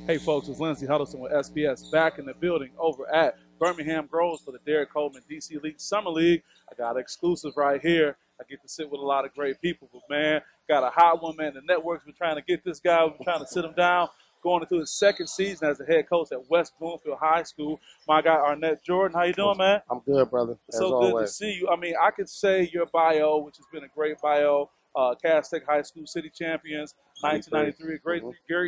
Hey folks, it's Lindsey Huddleston with SPS back in the building over at Birmingham Groves for the Derek Coleman DC League Summer League. I got an exclusive right here. I get to sit with a lot of great people, but man, got a hot one, man. The network's been trying to get this guy. We've been trying to sit him down. Going into his second season as the head coach at West Bloomfield High School. My guy, Arnette Jordan. How you doing, man? I'm good, brother. It's so good to see you. I mean, I could say your bio, which has been a great bio, Cass Tech High School City Champions, 1993.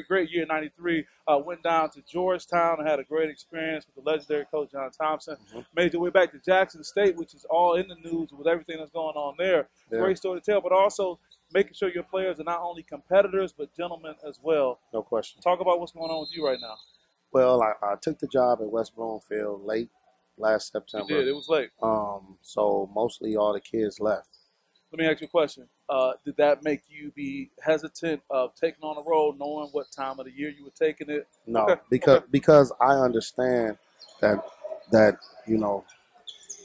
Great year, 93. Went down to Georgetown and had a great experience with the legendary coach John Thompson. Made your way back to Jackson State, which is all in the news with everything that's going on there. Yeah. Great story to tell, but also making sure your players are not only competitors but gentlemen as well. No question. Talk about what's going on with you right now. Well, I took the job at West Bloomfield late last September. You did. It was late. So mostly all the kids left. Let me ask you a question. Did that make you be hesitant of taking on a role, knowing what time of the year you were taking it? No, because I understand that you know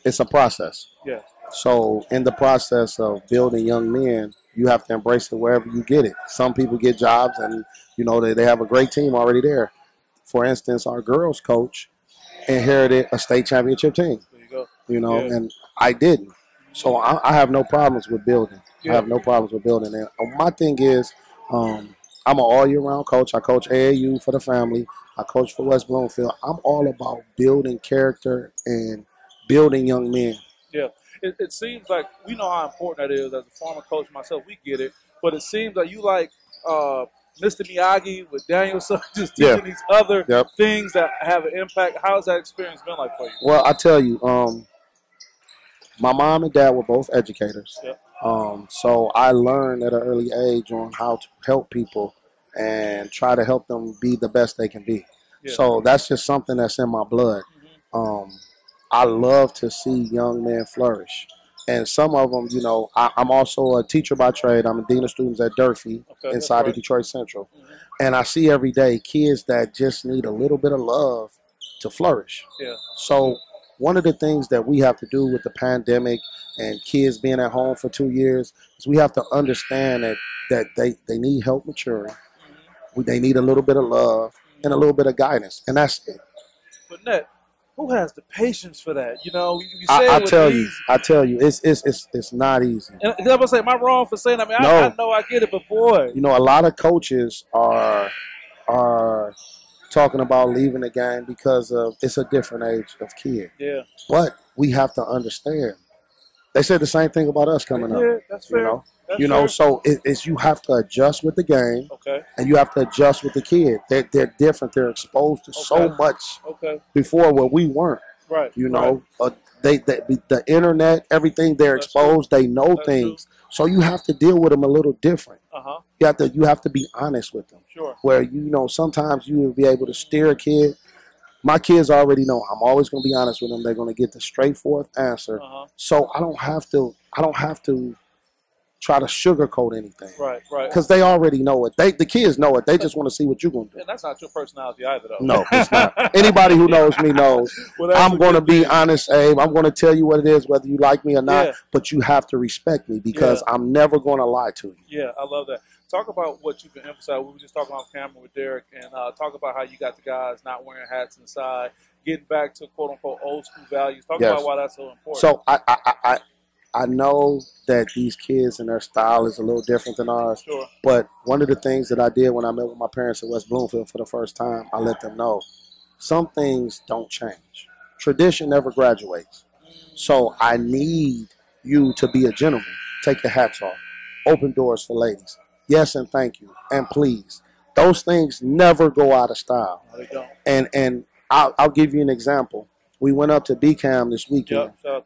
it's a process. Yeah. So in the process of building young men, you have to embrace it wherever you get it. Some people get jobs and you know they have a great team already there. For instance, our girls coach inherited a state championship team. There you go. You know, and I didn't. So I have no problems with building. Yeah. I have no problems with building. And my thing is, I'm an all-year-round coach. I coach AAU for the family. I coach for West Bloomfield. I'm all about building character and building young men. Yeah. It seems like we know how important that is. As a former coach myself, we get it. But it seems like you like Mr. Miyagi with Danielson, just teaching these other things that have an impact. How's that experience been like for you? Well, I tell you, my mom and dad were both educators. Yep. So I learned at an early age on how to help people and try to help them be the best they can be. Yeah. So that's just something that's in my blood. I love to see young men flourish. And some of them, you know, I'm also a teacher by trade. I'm a dean of students at Durfee inside of Detroit Central. And I see every day kids that just need a little bit of love to flourish. Yeah. So one of the things that we have to do with the pandemic and kids being at home for 2 years is we have to understand that they need help maturing. They need a little bit of love and a little bit of guidance. And that's it. But Ned, who has the patience for that? You know, you say I tell you, it's not easy. And I was say, am I wrong for saying that? I mean, no. I know I get it, but boy, you know, a lot of coaches are talking about leaving the game because of it's a different age of kid. Yeah. But we have to understand. They said the same thing about us coming up. Yeah, that's fair. You know, you know, so it's you have to adjust with the game. Okay. And you have to adjust with the kid. They're different. They're exposed to so much before where we weren't. Right. You know, the internet, everything they're exposed. They know things. True. So you have to deal with them a little different. You have to be honest with them. Sure. Where you know sometimes you will be able to steer a kid. My kids already know I'm always going to be honest with them. They're going to get the straightforward answer. So I don't have to try to sugarcoat anything. Right. Because they already know it. The kids know it. They just want to see what you're going to do. And that's not your personality either, though. No, it's not. Anybody who knows me knows. I'm going to be honest, Abe. I'm going to tell you what it is, whether you like me or not. Yeah. But you have to respect me because I'm never going to lie to you. Yeah, I love that. Talk about what you've been emphasizing. We were just talking off camera with Derek, and talk about how you got the guys not wearing hats inside, getting back to quote-unquote old school values. Talk about why that's so important. So I know that these kids and their style is a little different than ours. Sure. But one of the things that I did when I met with my parents at West Bloomfield for the first time, I let them know some things don't change. Tradition never graduates. So I need you to be a gentleman. Take your hats off. Open doors for ladies. Yes and thank you and please. Those things never go out of style. No, they don't. And I'll give you an example. We went up to BCAM this weekend, shout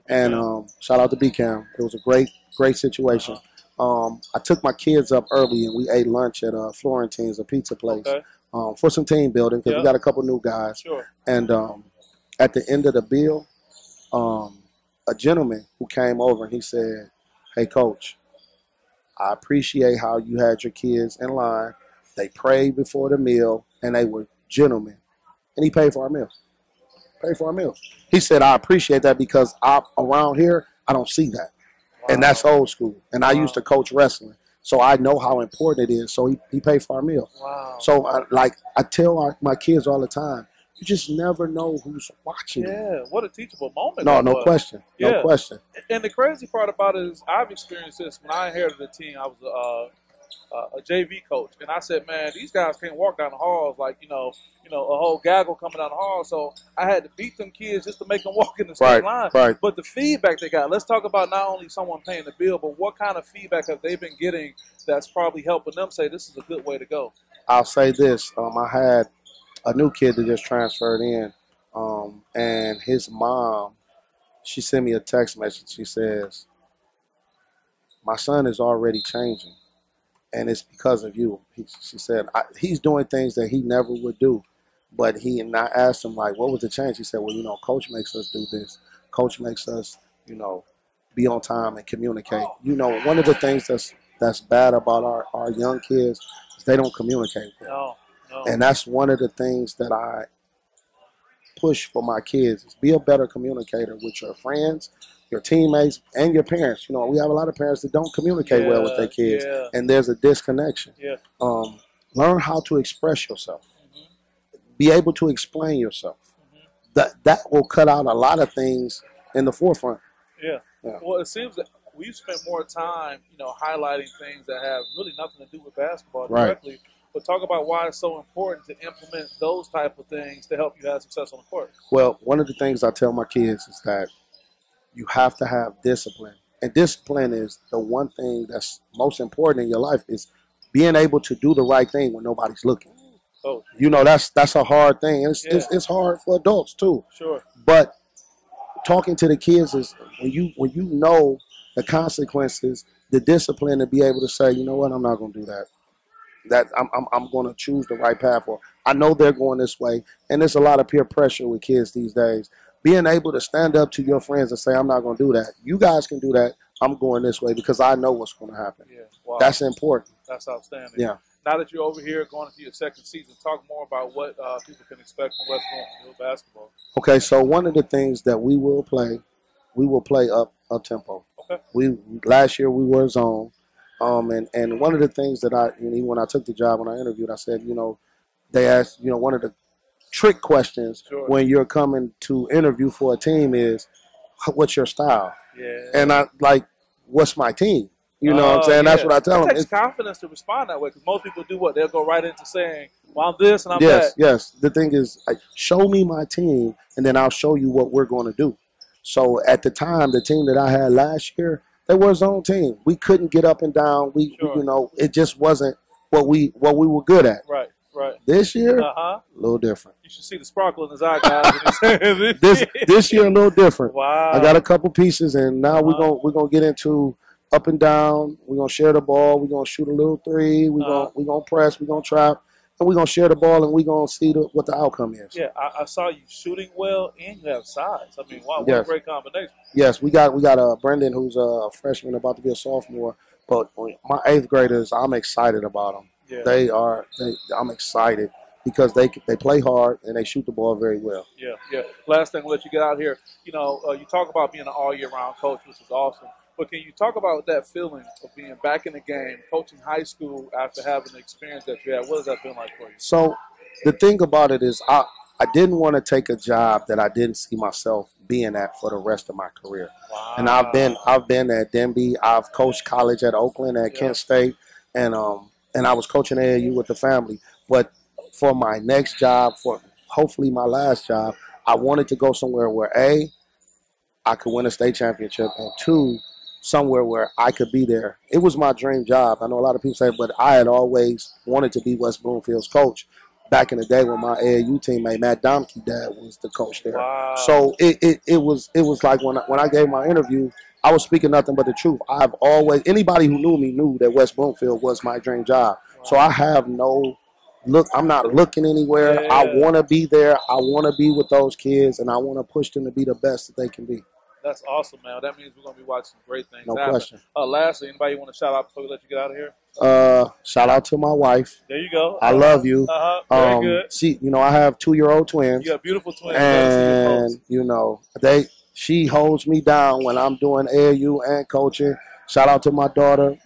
out to BCAM. It was a great situation. I took my kids up early and we ate lunch at Florentine's, a pizza place, for some team building because we got a couple new guys. Sure. And at the end of the bill, a gentleman who came over and he said, "Hey, Coach, I appreciate how you had your kids in line. They prayed before the meal, and they were gentlemen." And he paid for our meal. He said, "I appreciate that because around here, I don't see that." Wow. And that's old school. And I used to coach wrestling. So I know how important it is. So he paid for our meal. Wow. So I tell my kids all the time, you just never know who's watching. Yeah, what a teachable moment. No question. Yeah. No question. And the crazy part about it is I've experienced this when I inherited the team. I was a JV coach, and I said, man, these guys can't walk down the halls like a whole gaggle coming down the hall. So I had to beat them kids just to make them walk in the straight line. Right. But the feedback they got. Let's talk about not only someone paying the bill, but what kind of feedback have they been getting that's probably helping them say this is a good way to go. I'll say this: I had a new kid that just transferred in, and his mom, she sent me a text message. She says, "My son is already changing. And it's because of you." She said, he's doing things that he never would do. But and I asked him, like, what was the change? He said, well, Coach makes us do this. Coach makes us, be on time and communicate. One of the things that's bad about our young kids is they don't communicate well. No. And that's one of the things that I push for my kids is be a better communicator with your friends, your teammates, and your parents. We have a lot of parents that don't communicate well with their kids, and there's a disconnection. Yeah. Learn how to express yourself. Be able to explain yourself. That will cut out a lot of things in the forefront. Yeah. Well, it seems that we've spent more time, highlighting things that have really nothing to do with basketball directly. Right. But talk about why it's so important to implement those type of things to help you have success on the court. Well, one of the things I tell my kids is that you have to have discipline. And discipline is the one thing that's most important in your life is being able to do the right thing when nobody's looking. Oh. That's a hard thing. It's hard for adults too. Sure. But talking to the kids is when you know the consequences, the discipline to be able to say, you know what, I'm not going to do that. That I'm going to choose the right path for. I know they're going this way, and there's a lot of peer pressure with kids these days. Being able to stand up to your friends and say, I'm not going to do that. You guys can do that. I'm going this way because I know what's going to happen. Yeah, wow. That's important. That's outstanding. Yeah. Now that you're over here going into your second season, talk more about what people can expect from West Bloomfield basketball. Okay, so one of the things that we will play up tempo. Okay. Last year we were zone. And one of the things that when I took the job, when I interviewed, I said, they asked, one of the trick questions when you're coming to interview for a team is, what's your style? Yeah. And what's my team? You know what I'm saying? That's what I tell them. It takes confidence to respond that way because most people do what? They'll go right into saying, well, I'm this and I'm that. Yes. The thing is, show me my team, and then I'll show you what we're going to do. So at the time, the team that I had last year, they were a zone team. We couldn't get up and down. It just wasn't what we were good at. Right. This year, a little different. You should see the sparkle in his eye, guys. this year, a little different. Wow. I got a couple pieces, and now we're gonna get into up and down. We're gonna share the ball. We're gonna shoot a little three. We're gonna press. We're gonna trap. And we're going to share the ball, and we're going to see what the outcome is. Yeah, I saw you shooting well, and you have size. I mean, wow, what a great combination. Yes, we got Brendan, who's a freshman, about to be a sophomore. But my 8th graders, I'm excited about them. Yeah. I'm excited because they play hard, and they shoot the ball very well. Yeah. Last thing, we'll let you get out here. You talk about being an all-year-round coach, which is awesome. But can you talk about that feeling of being back in the game, coaching high school after having the experience that you had? What has that been like for you? So the thing about it is I didn't want to take a job that I didn't see myself being at for the rest of my career. Wow. And I've been at Denby. I've coached college at Oakland, at Kent State, and I was coaching AAU with the family. But for my next job, for hopefully my last job, I wanted to go somewhere where A, I could win a state championship, and 2, somewhere where I could be there. It was my dream job. I know a lot of people say, but I had always wanted to be West Bloomfield's coach. Back in the day when my AAU teammate Matt Domke dad was the coach there. Wow. So it was like when I gave my interview, I was speaking nothing but the truth. Anybody who knew me knew that West Bloomfield was my dream job. Wow. So I have I'm not looking anywhere. Yeah. I want to be there. I want to be with those kids, and I want to push them to be the best that they can be. That's awesome, man. That means we're going to be watching great things No happen. question. Lastly, anybody you want to shout out before we let you get out of here? Shout out to my wife. There you go. I love you. Very good. She, I have 2-year-old twins. You have beautiful twins. And, she holds me down when I'm doing AAU and coaching. Shout out to my daughter,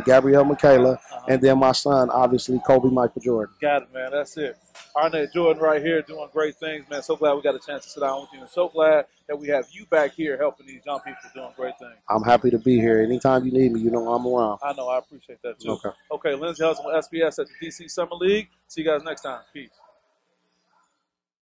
Gabrielle Michaela, and then my son, obviously, Kobe Michael Jordan. Got it, man. That's it. Arnette Jordan right here doing great things, man. So glad we got a chance to sit down with you, and so glad that we have you back here helping these young people doing great things. I'm happy to be here. Anytime you need me, you know I'm around. I know. I appreciate that, too. Okay. Okay, Lindsey Hudson with SPS at the DC Summer League. See you guys next time. Peace.